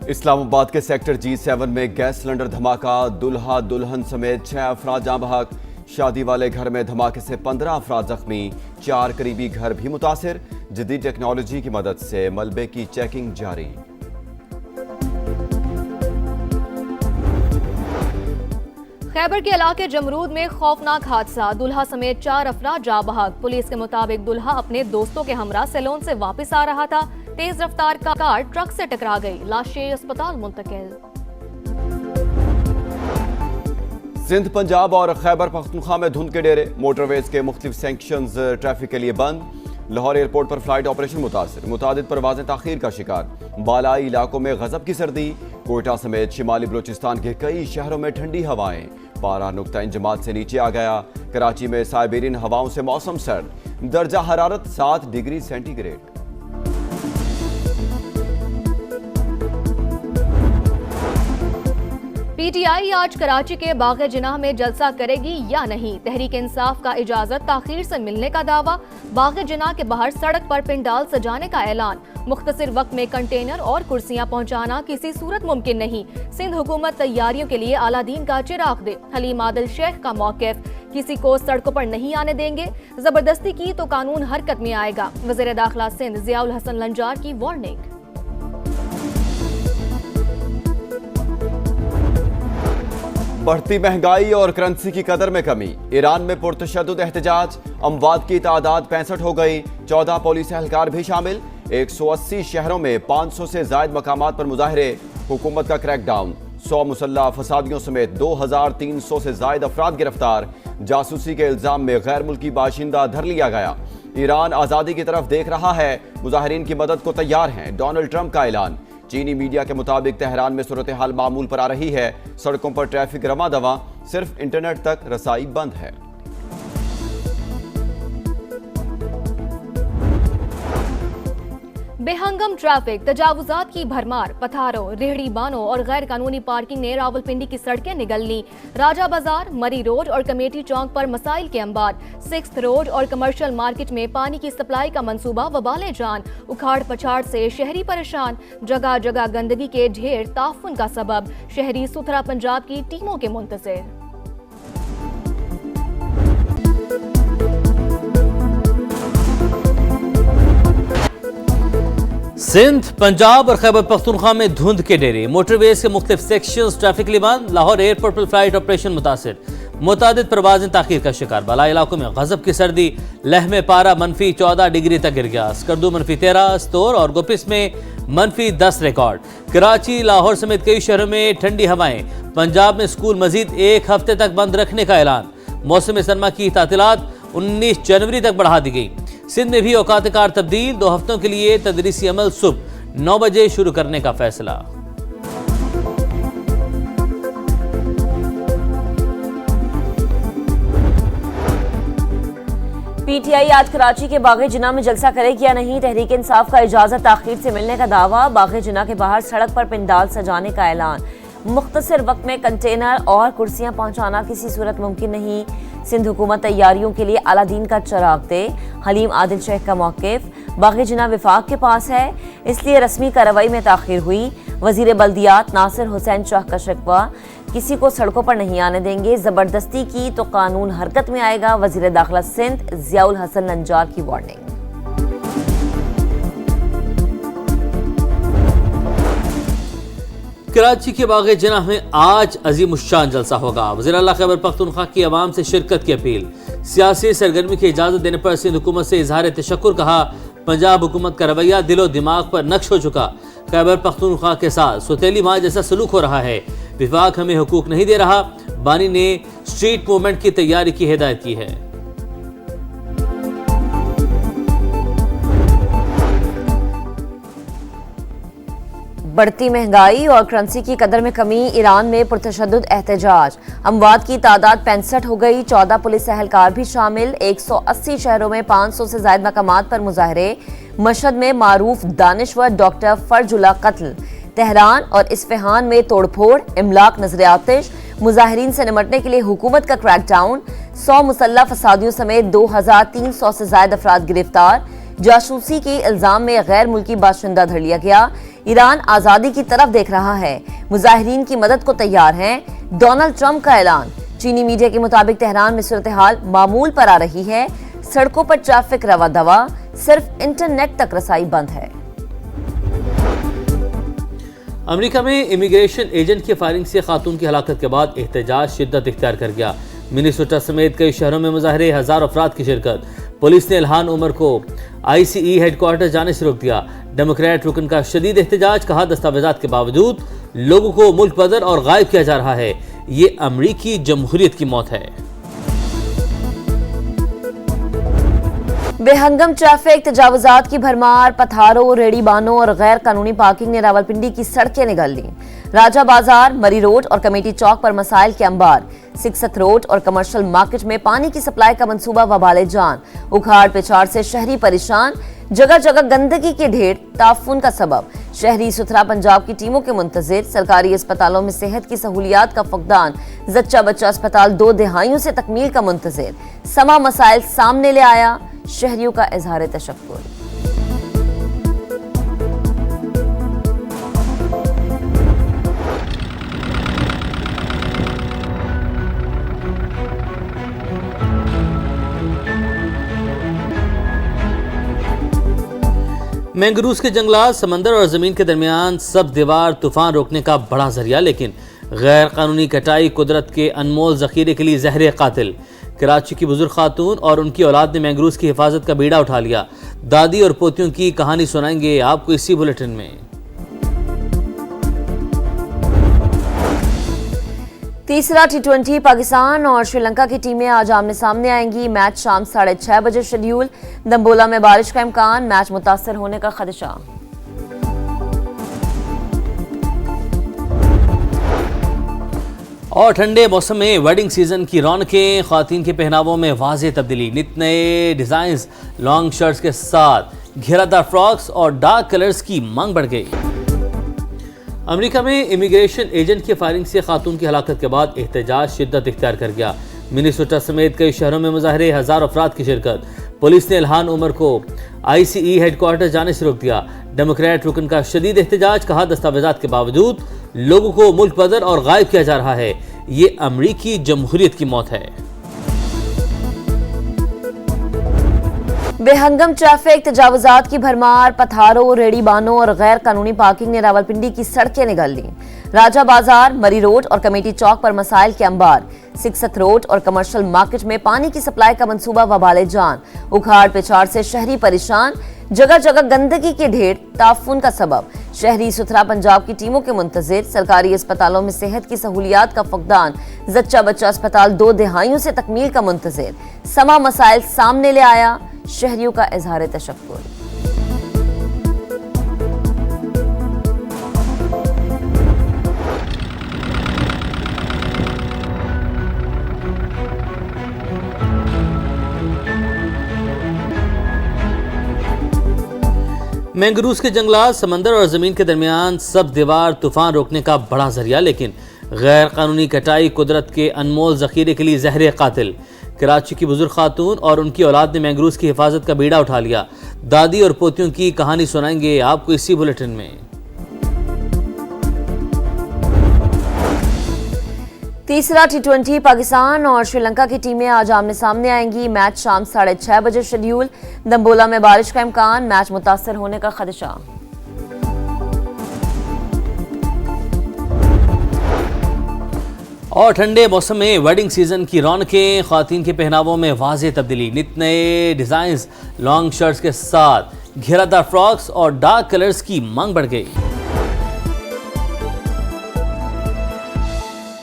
इस्लामाबाद के sector G7 में gas cylinder धमाका, दुल्हा दुल्हन समेत 6 अफराद जाँ बहक। शादी वाले घर में धमाके से 15 अफराद जख्मी, 4 करीबी घर भी मुतासिर। जदीद टेक्नोलॉजी की मदद से मलबे की चेकिंग जारी। खैबर के इलाके जमरूद में खौफनाक हादसा, दुल्हा समेत 4 अफराद जाँ बहक। पुलिस के मुताबिक दुल्हा अपने दोस्तों के हमरा सैलून से वापस आ रहा था। तेज रफ्तार का कार ट्रक से टकरा गई, लाशें अस्पताल मुंतकिल। सिंध, पंजाब और खैबर पख्तूनख्वा में धुंध के डेरे, मोटरवेज के मुख्तलिफ सेक्शंस ट्रैफिक के लिए बंद। लाहौर एयरपोर्ट पर फ्लाइट ऑपरेशन मुतासिर, मुतादिद परवाजें ताखीर का शिकार। बालाई इलाकों में गजब की सर्दी, कोयटा समेत शिमाली बलूचिस्तान के कई शहरों में ठंडी हवाएं। पारा नुक्ता इंजमात से नीचे आ गया। कराची में साइबेरियन हवाओं से मौसम सर्द, दर्जा हरारत 7 डिग्री सेंटीग्रेड। पीटीआई आज कराची के बाग़े जिनाह में जलसा करेगी या नहीं। तहरीक इंसाफ का इजाजत ताखीर से मिलने का दावा। बाग़े जिनाह के बाहर सड़क पर पिंडाल सजाने का ऐलान। मुख्तसर वक्त में कंटेनर और कुर्सियां पहुंचाना किसी सूरत मुमकिन नहीं। सिंध हुकूमत तैयारियों के लिए आलादीन का चिराग दे। हलीम आदिल शेख का मौक़िफ़, किसी को सड़कों पर नहीं आने देंगे। जबरदस्ती की तो कानून हरकत में आएगा। वज़ीर दाखिला सिंध ज़ियाउल हसन लंजार की वार्निंग। बढ़ती महंगाई और करेंसी की कदर में कमी। ईरान में पुरतशद्दुद एहतजाज, अमवात की तादाद 65 हो गई, 14 पुलिस एहलकार भी शामिल। 180 शहरों में 500 से ज्यादा मकामात पर मुजाहरे। हुकूमत का क्रैकडाउन, 100 मुसल्लह फसादियों समेत 2300 से ज्यादा अफराद गिरफ्तार। जासूसी के इल्जाम में गैर मुल्की बाशिंदा धर लिया गया। ईरान आज़ादी की तरफ देख रहा है, मुजाहिरीन की मदद को तैयार हैं। डोनाल्ड ट्रंप का ऐलान। चीनी मीडिया के मुताबिक तेहरान में सूरत हाल मामूल पर आ रही है। सड़कों पर ट्रैफिक रवा दवा, सिर्फ इंटरनेट तक रसाई बंद है। बेहंगम ट्रैफिक, तजावुजात की भरमार। पथारों, रेहड़ी बानों और गैर कानूनी पार्किंग ने रावलपिंडी की सड़कें निगल ली। राजा बाजार, मरी रोड और कमेटी चौक पर मसाइल के अंबार। 6th रोड और कमर्शियल मार्केट में पानी की सप्लाई का मंसूबा वबाले जान। उखाड़ पछाड़ से शहरी परेशान। जगह जगह गंदगी के ढेर ताफुन का सबब। शहरी सुथरा पंजाब की टीमों के मुंतज़िर। सिंध, पंजाब और खैबर पख्तूनख्वा में धुंध के डेरे, मोटरवेज के मुख्तलिफ सेक्शंस ट्रैफिक लिए बंद। लाहौर एयरपोर्ट पर फ्लाइट ऑपरेशन मुतासिर, मुतादिद परवाजें ताखीर का शिकार। बालाई इलाकों में गजब की सर्दी, लह में पारा -14 डिग्री तक गिर गया। स्कर्दू -13, स्तोर और गोपिस में -10 रिकॉर्ड। कराची, लाहौर समेत कई शहरों में ठंडी हवाएं। पंजाब में स्कूल मजीद 1 हफ्ते तक बंद रखने का ऐलान। मौसम सरमा की तातीलात 19 जनवरी तक बढ़ा दी गई। सिंध में भी औकात कार तब्दील, 2 हफ्तों के लिए तदरीसी अमल सुबह 9 बजे शुरू करने का फैसला। पीटीआई आज कराची के बाग़े जिनाह में जलसा करेगी या नहीं। तहरीक इंसाफ का इजाजत ताखीर से मिलने का दावा। बाग़े जिनाह के बाहर सड़क पर पिंडाल सजाने का ऐलान। मुख्तसर वक्त में कंटेनर और कुर्सियां पहुंचाना किसी सूरत मुमकिन नहीं। सिंध हुकूमत तैयारियों के लिए अलादीन का चिराग दे। हलीम आदिल शेख का मौक़िफ़, बाग़े जिनाह विफाक के पास है, इसलिए रस्मी कार्रवाई में ताख़ीर हुई। वज़ीर बल्दियात नासिर हुसैन शाह का शिकवा, किसी को सड़कों पर नहीं आने देंगे। ज़बरदस्ती की तो कानून हरकत में आएगा। वज़ीर दाखिला सिंध ज़ियाउल हसन लंजार की वार्निंग। कराची के बाग़े जिनाह में आज अज़ीमुश्शान जलसा होगा। वज़ीर आला खैबर पख्तूनख्वा की आवाम से शिरकत की अपील। सियासी सरगर्मी की इजाज़त देने पर सिंध हुकूमत से इजहार तशक्कुर कहा। पंजाब हुकूमत का रवैया दिलो दिमाग पर नक्श हो चुका। खैबर पख्तूनख्वा के साथ सुतेली माँ जैसा सलूक हो रहा है। विफाक हमें हुकूक नहीं दे रहा। बानी ने स्ट्रीट मूवमेंट की तैयारी की हिदायत की है। बढ़ती महंगाई और करेंसी की कदर में कमी। ईरान में पुरतशद्दुद एहतजाज, अमवात की तादाद 65 हो गई, 14 पुलिस एहलकार भी शामिल। 180 शहरों में 500 से ज्यादा मकामात पर मुजाहरे। मशहद में मारूफ दानिश्वर डॉक्टर फर्जुल्ला कत्ल। तेहरान और इस्फहान में तोड़फोड़, इमलाक नजर आतिश। मुजाहिरीन से निमटने के लिए हुकूमत का क्रैकडाउन। 100 मुसल्लह फसादियों समेत 2300 से ज्यादा अफराद गिरफ्तार। जासूसी के इल्जाम में गैर मुल्की बाशिंदा धर लिया गया। ईरान आजादी की तरफ देख रहा है, मुजाहिरीन की मदद को तैयार हैं, डोनाल्ड ट्रंप का ऐलान। चीनी मीडिया के मुताबिक तेहरान में सूरत हाल मामूल पर आ रही है, सड़कों पर ट्रैफिक रवा दवा, सिर्फ इंटरनेट तक रसाई बंद है। अमेरिका में इमिग्रेशन एजेंट की फायरिंग से खातून की हलाकत के बाद एहतजाज शिद्दत इख्तियार कर गया। मिनेसोटा समेत कई शहरों में मुजाहरे, हज़ारों अफराद की शिरकत। पुलिस ने इल्हान उमर को ICE हेडक्वार्टर जाने से रोक दिया। डेमोक्रेट रुकन का शदीद एहतजाज, कहा दस्तावेजात के बावजूद लोगों को मुल्क बदर और गायब किया जा रहा है। ये अमरीकी जमहूरियत की मौत है। बेहंगम ट्रैफिक, तजावुजात की भरमार, पथारों, रेड़ीबानों और गैर कानूनी पार्किंग ने रावलपिंडी की सड़कें निगल ली। राजा बाजार, मरी रोड और कमेटी चौक पर मसाइल के अंबार। सिक्सथ रोड और कमर्शियल मार्केट में पानी की सप्लाई का मंसूबा वबाले जान। उखाड़ पिछाड़ से शहरी परेशान, जगह जगह गंदगी के ढेर ताफुन का सबब। शहरी सुथरा पंजाब की टीमों के मुंतजिर। सरकारी अस्पतालों में सेहत की सहूलियात का फकदान। जच्चा बच्चा अस्पताल 2 दिहाइयों से तकमील का मुंतजिर। समा मसाइल सामने ले आया, शहरियों का इजहार तशक्कुर। मैंग्रोव्स के जंगलात समंदर और ज़मीन के दरमियान सब दीवार तूफान रोकने का बड़ा जरिया, लेकिन गैर कानूनी कटाई कुदरत के अनमोल ज़ख़ीरे के लिए ज़हर कातिल। कराची की बुजुर्ग खातून और उनकी औलाद ने मैंग्रोव्स की हिफाजत का बीड़ा उठा लिया। दादी और पोतियों की कहानी सुनाएंगे आपको इसी बुलेटिन में। तीसरा T20 पाकिस्तान और श्रीलंका की टीमें आज आमने सामने आएंगी। मैच शाम 6:30 बजे शेड्यूल। दंबोला में बारिश का इम्कान, मैच मुतासर होने का खदशा। और ठंडे मौसम में वेडिंग सीजन की रौनकें, ख़वातीन के पहनावों में वाज़ेह तब्दीली। नित नए डिज़ाइंस, लॉन्ग शर्ट्स के साथ घेरादार फ्रॉक्स और डार्क कलर्स की मांग बढ़ गई। अमेरिका में इमिग्रेशन एजेंट की फायरिंग से खातून की हलाकत के बाद एहतजाज शिद्दत इख्तियार कर गया। मिनेसोटा समेत कई शहरों में मुजाहरे, हज़ारों अफराद की शिरकत। पुलिस ने इल्हान उमर को ICE हेडक्वार्टर जाने से रोक दिया। डेमोक्रेट रुकन का शदीद एहतजाज, कहा दस्तावेजात के बावजूद लोगों को मुल्क बदर और गायब किया जा रहा है। ये अमरीकी जमहूरियत की मौत है। बेहंगम ट्रैफिक, तजावुजात की भरमार, पथारों, रेड़ीबानों और गैर कानूनी पार्किंग ने रावलपिंडी की सड़कें निगल ली। राजा बाजार, मरी रोड और कमेटी चौक पर मसाइल के अंबार। सिक्सथ रोड और कमर्शियल मार्केट में पानी की सप्लाई का मंसूबा वबाले जान। उखाड़ पिछाड़ से शहरी परेशान, जगह जगह गंदगी के ढेर ताफुन का सबब। शहरी सुथरा पंजाब की टीमों के मुंतजिर। सरकारी अस्पतालों में सेहत की सहूलियात का फकदान। जच्चा बच्चा अस्पताल 2 दिहाइयों से तकमील का मुंतजिर। समा मसाइल सामने ले आया, शहरियों का इजहार तशक्कुर। मैंग्रोव्स के जंगलात समंदर और ज़मीन के दरमियान सब दीवार तूफान रोकने का बड़ा जरिया, लेकिन गैर कानूनी कटाई कुदरत के अनमोल ज़ख़ीरे के लिए ज़हर कातिल। कराची की बुजुर्ग खातून और उनकी औलाद ने मैंग्रोव्स की हिफाजत का बीड़ा उठा लिया। दादी और पोतियों की कहानी सुनाएंगे आपको इसी बुलेटिन में। तीसरा T20 पाकिस्तान और श्रीलंका की टीमें आज आमने सामने आएंगी। मैच शाम 6:30 बजे शेड्यूल। दंबोला में बारिश का इम्कान, मैच मुतासर होने का खदशा। और ठंडे मौसम में वेडिंग सीजन की रौनकें, ख़वातीन के पहनावों में वाज़ेह तब्दीली। नित नए डिज़ाइंस, लॉन्ग शर्ट्स के साथ घेरादार फ्रॉक्स और डार्क कलर्स की मांग बढ़ गई।